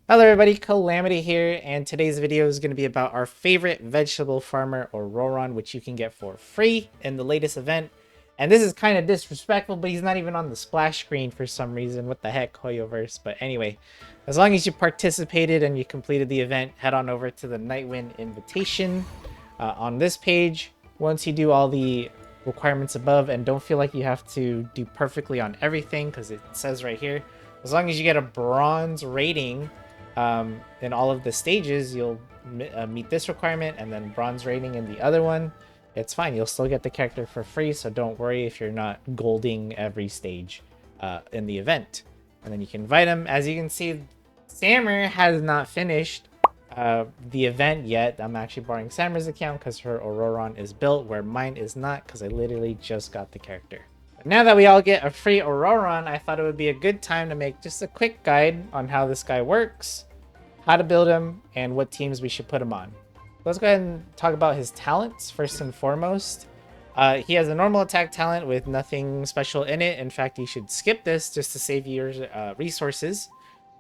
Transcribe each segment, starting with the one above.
Hello everybody, Calamity here, and today's video is going to be about our favorite vegetable farmer, Ororon, which you can get for free in the latest event. And this is kind of disrespectful, but he's not even on the splash screen for some reason. What the heck, Hoyoverse? But anyway, as long as you participated and you completed the event, head on over to the Nightwind invitation on this page. Once you do all the requirements above, and don't feel like you have to do perfectly on everything, because it says right here, as long as you get a bronze rating in all of the stages, you'll meet this requirement, and then bronze rating in the other one. It's fine. You'll still get the character for free, so don't worry if you're not golding every stage in the event. And then you can invite him. As you can see, Sammer has not finished the event yet. I'm actually borrowing Sammer's account because her Ororon is built, where mine is not, because I literally just got the character. Now that we all get a free Ororon, I thought it would be a good time to make just a quick guide on how this guy works, how to build him, and what teams we should put him on. Let's go ahead and talk about his talents first and foremost. He has a normal attack talent with nothing special in it. In fact, you should skip this just to save your resources.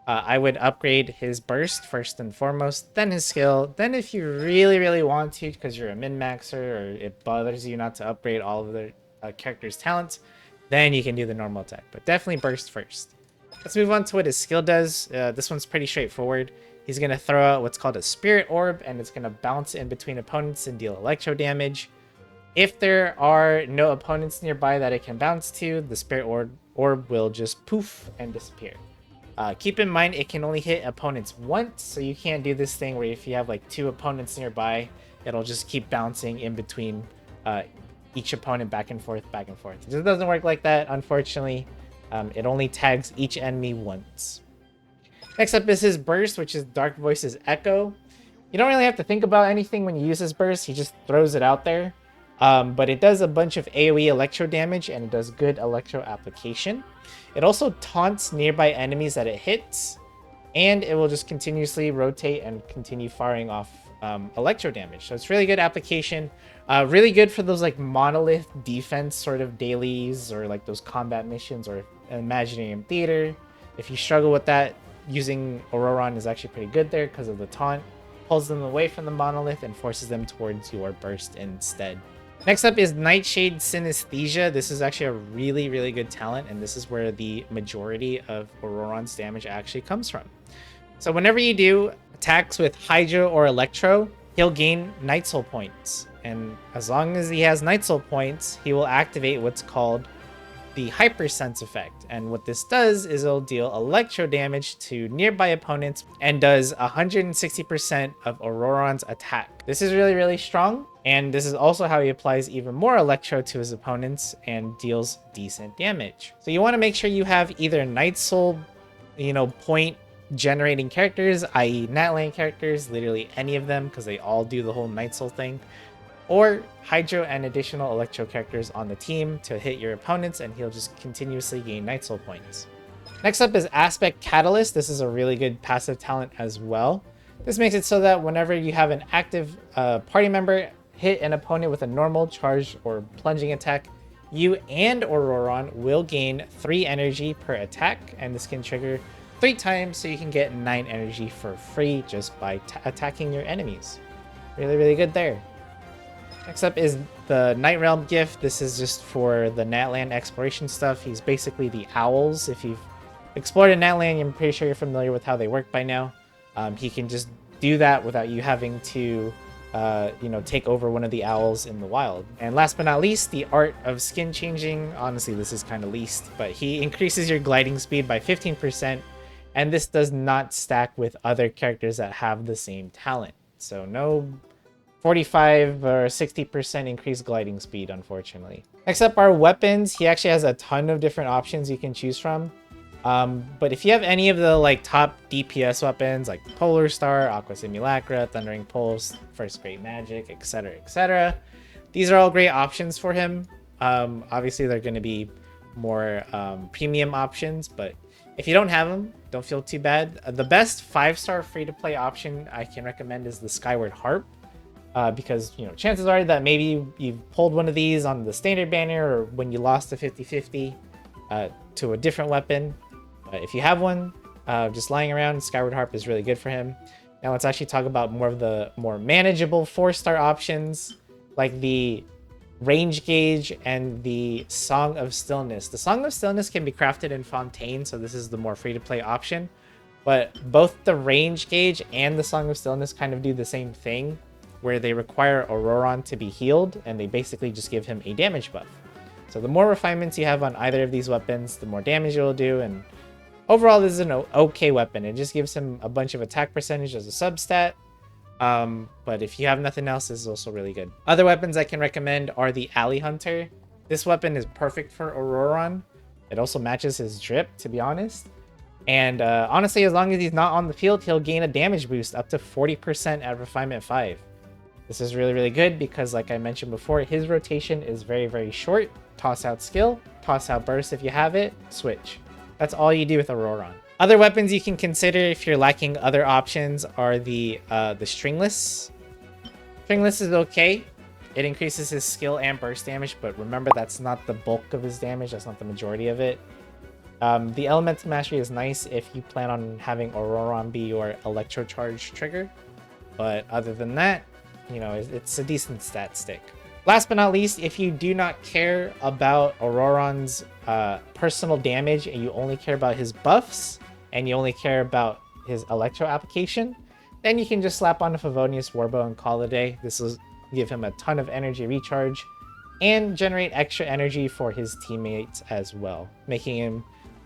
I would upgrade his burst first and foremost, then his skill. Then if you really want to, because you're a min-maxer or it bothers you not to upgrade all of the character's talents, then you can do the normal attack. But definitely burst first. Let's move on to what his skill does. This one's pretty straightforward. He's going to throw out what's called a Spirit Orb, and it's going to bounce in between opponents and deal electro damage. If there are no opponents nearby that it can bounce to, the Spirit Orb will just poof and disappear. Keep in mind, it can only hit opponents once, so you can't do this thing where if you have like 2 opponents nearby, it'll just keep bouncing in between each opponent back and forth. It just doesn't work like that, unfortunately. It only tags each enemy once. Next up is his burst, which is Dark Voice's Echo. You don't really have to think about anything when you use his burst. He just throws it out there. But it does a bunch of AoE electro damage, and it does good electro application. It also taunts nearby enemies that it hits, and it will just continuously rotate and continue firing off electro damage. So it's really good application. Really good for those like monolith defense sort of dailies, or like those combat missions, or Imaginarium Theater. If you struggle with that, using Ororon is actually pretty good there because of the taunt. Pulls them away from the monolith and forces them towards your burst instead. Next up is Nightshade Synesthesia. This is actually a really good talent, and this is where the majority of Ororon's damage actually comes from. So whenever you do attacks with Hydro or Electro, he'll gain Night Soul points. And as long as he has Night Soul points, he will activate what's called the Hypersense effect. And what this does is it'll deal electro damage to nearby opponents and does 160% of Ororon's attack. This is really strong, and this is also how he applies even more electro to his opponents and deals decent damage. So you want to make sure you have either Night Soul, point generating characters, i.e. Natlan characters, literally any of them, because they all do the whole Night Soul thing, or Hydro and additional Electro characters on the team to hit your opponents, and he'll just continuously gain Night Soul points. Next up is Aspect Catalyst. This is a really good passive talent as well. This makes it so that whenever you have an active party member hit an opponent with a normal, charged, or plunging attack, you and Ororon will gain 3 energy per attack, and this can trigger 3 times, so you can get 9 energy for free just by attacking your enemies. Really good there. Next up is the Night Realm gift. This is just for the Natlan exploration stuff. He's basically the owls. If you've explored in Natlan, I'm pretty sure you're familiar with how they work by now. He can just do that without you having to, take over one of the owls in the wild. And last but not least, the Art of Skin Changing. Honestly, this is kind of least, but he increases your gliding speed by 15%, and this does not stack with other characters that have the same talent. So no 45 or 60% increased gliding speed, unfortunately. Next up are weapons. He actually has a ton of different options you can choose from. But if you have any of the top DPS weapons like Polar Star, Aqua Simulacra, Thundering Pulse, First Great Magic, etc., these are all great options for him. Obviously, they're going to be more premium options, but if you don't have them, don't feel too bad. The best 5-star free-to-play option I can recommend is the Skyward Harp. Because chances are that maybe you've pulled one of these on the standard banner, or when you lost a 50-50 to a different weapon. But if you have one, just lying around, Skyward Harp is really good for him. Now let's actually talk about more of the more manageable 4-star options, like the Range Gauge and the Song of Stillness. The Song of Stillness can be crafted in Fontaine, so this is the more free-to-play option. But both the Range Gauge and the Song of Stillness kind of do the same thing, where they require Ororon to be healed, and they basically just give him a damage buff. So the more refinements you have on either of these weapons, the more damage it will do, and overall this is an okay weapon. It just gives him a bunch of attack percentage as a substat. But if you have nothing else, this is also really good. Other weapons I can recommend are the Alley Hunter. This weapon is perfect for Ororon. It also matches his drip, to be honest. And honestly, as long as he's not on the field, he'll gain a damage boost up to 40% at Refinement 5. This is really, really good because, like I mentioned before, his rotation is very, very short. Toss out skill, toss out burst if you have it, switch. That's all you do with Ororon. Other weapons you can consider if you're lacking other options are the Stringless. Stringless is okay. It increases his skill and burst damage, but remember that's not the bulk of his damage. That's not the majority of it. The Elemental Mastery is nice if you plan on having Ororon be your Electro Charge trigger. But other than that, you know, it's a decent stat stick. Last but not least, if you do not care about Ororon's personal damage and you only care about his buffs and you only care about his Electro application, then you can just slap on a Favonius Warbow and call it a day. This will give him a ton of energy recharge and generate extra energy for his teammates as well, making him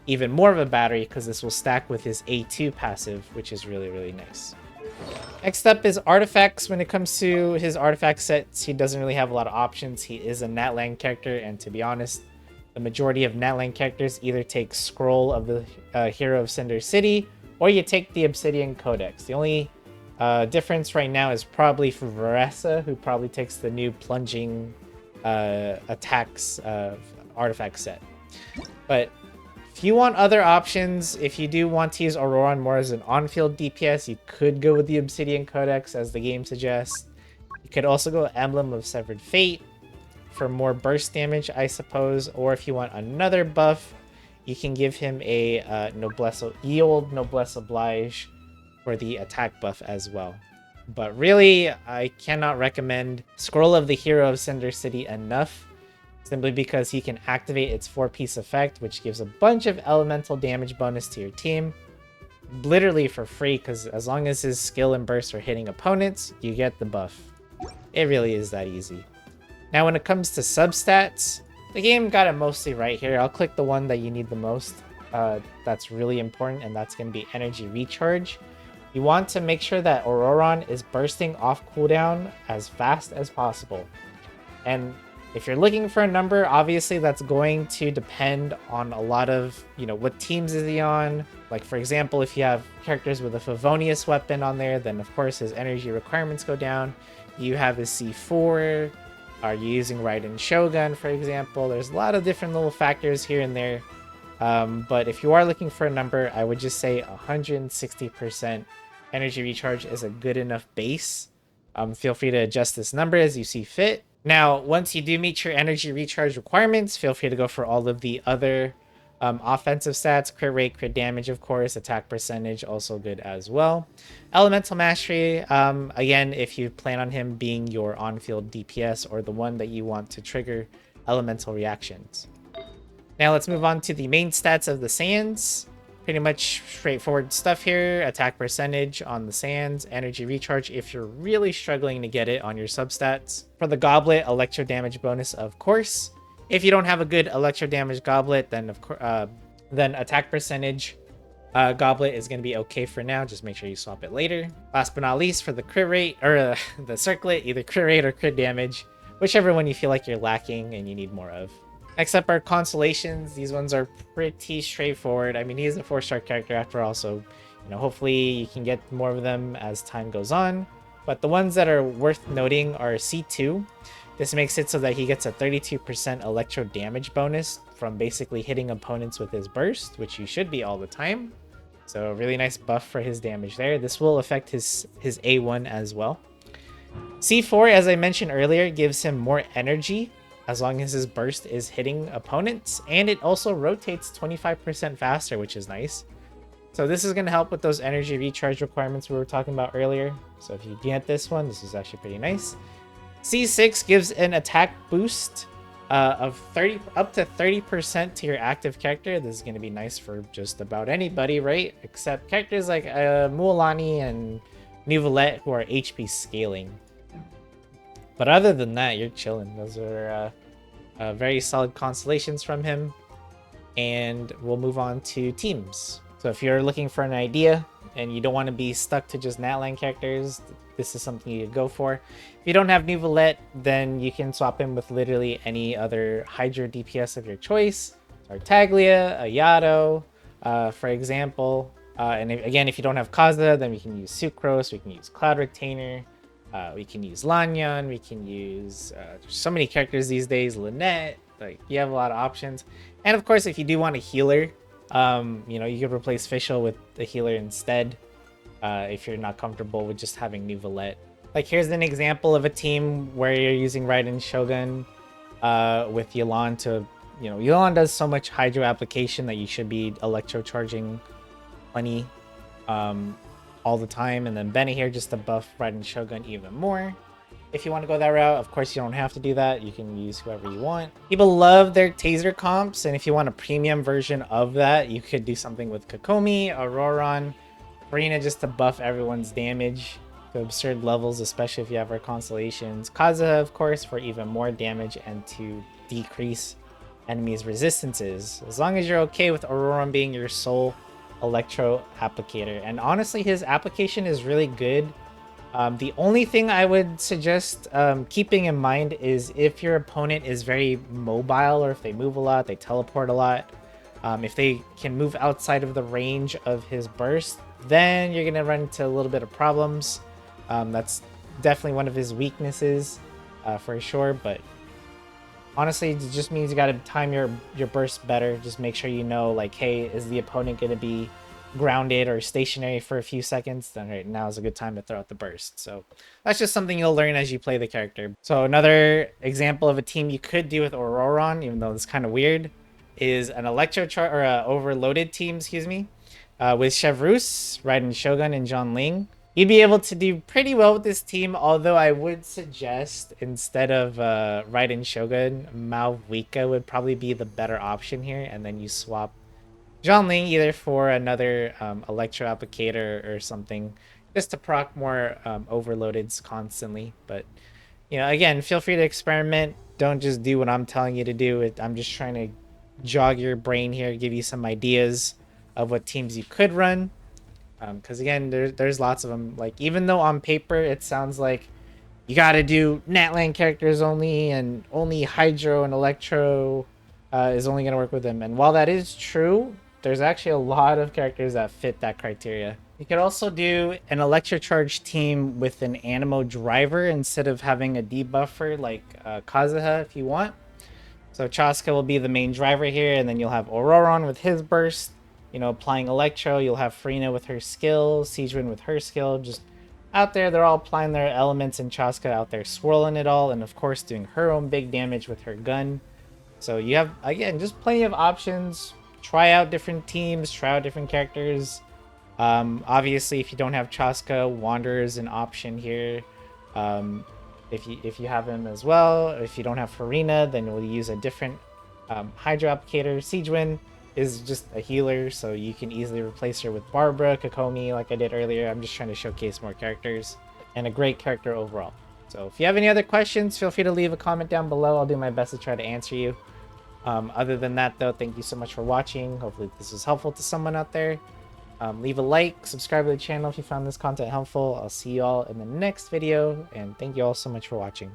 even more of a battery because this will stack with his A2 passive, which is really, really nice. Next up is artifacts. When it comes to his artifact sets, he doesn't really have a lot of options. He is a Natlan character, and to be honest, the majority of Natlan characters either take Scroll of the Hero of Cinder City, or you take the Obsidian Codex. The only difference right now is probably for Varessa, who probably takes the new plunging attacks artifact set. But if you want other options, if you do want to use Ororon more as an on-field DPS, you could go with the Obsidian Codex, as the game suggests. You could also go Emblem of Severed Fate for more burst damage, I suppose. Or if you want another buff, you can give him a Old Noblesse Oblige for the attack buff as well. But really, I cannot recommend Scroll of the Hero of Cinder City enough, simply because he can activate its 4-piece effect, which gives a bunch of elemental damage bonus to your team, literally for free, because as long as his skill and burst are hitting opponents, you get the buff. It really is that easy. Now when it comes to substats, the game got it mostly right here. I'll click the one that you need the most. That's really important, and that's going to be energy recharge. You want to make sure that Ororon is bursting off cooldown as fast as possible. And if you're looking for a number, obviously that's going to depend on a lot of, you know, what teams is he on. Like, for example, if you have characters with a Favonius weapon on there, then of course his energy requirements go down. You have his C4. Are you using Raiden Shogun, for example? There's a lot of different little factors here and there. But if you are looking for a number, I would just say 160% energy recharge is a good enough base. Feel free to adjust this number as you see fit. Now, once you do meet your energy recharge requirements, feel free to go for all of the other offensive stats. Crit rate, crit damage, of course. Attack percentage, also good as well. Elemental Mastery, again, if you plan on him being your on-field DPS or the one that you want to trigger elemental reactions. Now let's move on to the main stats of the Sands. Pretty much straightforward stuff here. Attack percentage on the Sands, energy recharge if you're really struggling to get it on your substats. For the Goblet, electro damage bonus, of course. If you don't have a good electro damage Goblet, then then attack percentage Goblet is going to be okay for now. Just make sure you swap it later. Last but not least, for the crit rate, or the circlet, either crit rate or crit damage, whichever one you feel like you're lacking and you need more of. Next up are Constellations. These ones are pretty straightforward. I mean, he's a 4-star character after all, so you know, hopefully you can get more of them as time goes on. But the ones that are worth noting are C2. This makes it so that he gets a 32% electro damage bonus from basically hitting opponents with his burst, which you should be all the time. So a really nice buff for his damage there. This will affect his A1 as well. C4, as I mentioned earlier, gives him more energy as long as his burst is hitting opponents, and it also rotates 25% faster, which is nice. So this is going to help with those energy recharge requirements we were talking about earlier. So if you get this one, this is actually pretty nice. C6 gives an attack boost of 30 up to 30% to your active character. This is going to be nice for just about anybody, right? Except characters like Mualani and Neuvillette who are HP scaling. But other than that, you're chilling. Those are very solid constellations from him. And we'll move on to teams. So if you're looking for an idea and you don't want to be stuck to just Natlan characters, this is something you could go for. If you don't have Neuvillette, then you can swap in with literally any other Hydra DPS of your choice. Tartaglia, Ayato, for example. And again, if you don't have Kaza, then we can use Sucrose, we can use Cloud Retainer, we can use Lanyan, we can use so many characters these days, Lynette. Like, you have a lot of options. And of course, if you do want a healer, you know, you could replace Fischl with the healer instead. If you're not comfortable with just having Neuvillette. Like, here's an example of a team where you're using Raiden Shogun with Yelan to, you know, Yelan does so much Hydro application that you should be electro charging plenty all the time. And then Bennett here just to buff Raiden Shogun even more. If you want to go that route, of course, you don't have to do that. You can use whoever you want. People love their taser comps, and if you want a premium version of that, you could do something with Kokomi, Ororon, Farina just to buff everyone's damage to absurd levels, especially if you have our constellations. Kazuha, of course, for even more damage and to decrease enemies' resistances. As long as you're okay with Ororon being your sole electro applicator. And honestly, his application is really good. The only thing I would suggest keeping in mind is if your opponent is very mobile, or if they move a lot, they teleport a lot, if they can move outside of the range of his burst, then you're going to run into a little bit of problems. That's definitely one of his weaknesses for sure, but honestly, it just means you got to time your burst better. Just make sure you know, like, hey, is the opponent going to be grounded or stationary for a few seconds? Then right now is a good time to throw out the burst. So that's just something you'll learn as you play the character. So another example of a team you could do with Ororon, even though it's kind of weird, is an electro chart or a overloaded team, excuse me, with Chevreuse, Raiden Shogun, and John Ling. You'd be able to do pretty well with this team, although I would suggest instead of Raiden Shogun, Malvika would probably be the better option here, and then you swap John Ling either for another electro applicator or something, just to proc more overloadeds constantly. But, you know, again, feel free to experiment. Don't just do what I'm telling you to do. I'm just trying to jog your brain here, give you some ideas of what teams you could run. Because again, there's lots of them. Like, even though on paper it sounds like you got to do Natlan characters only, and only Hydro and Electro is only going to work with them. And while that is true, there's actually a lot of characters that fit that criteria. You could also do an Electrocharge team with an Anemo driver instead of having a debuffer like Kazuha if you want. So Chaska will be the main driver here, and then you'll have Ororon with his burst, you know, applying Electro. You'll have Farina with her skill, Sijun with her skill, just out there. They're all applying their elements, and Chaska out there swirling it all, and of course doing her own big damage with her gun. So you have, again, just plenty of options. Try out different teams, try out different characters. Obviously, if you don't have Chaska, Wanderer is an option here. If you have him as well. If you don't have Farina, then we'll use a different Hydro applicator. Sijun is just a healer, so you can easily replace her with Barbara, Kokomi, like I did earlier. I'm just trying to showcase more characters, and a great character overall. So if you have any other questions, feel free to leave a comment down below. I'll do my best to try to answer you. Other than that, though, thank you so much for watching. Hopefully this was helpful to someone out there. Leave a like, subscribe to the channel if you found this content helpful. I'll see you all in the next video, and thank you all so much for watching.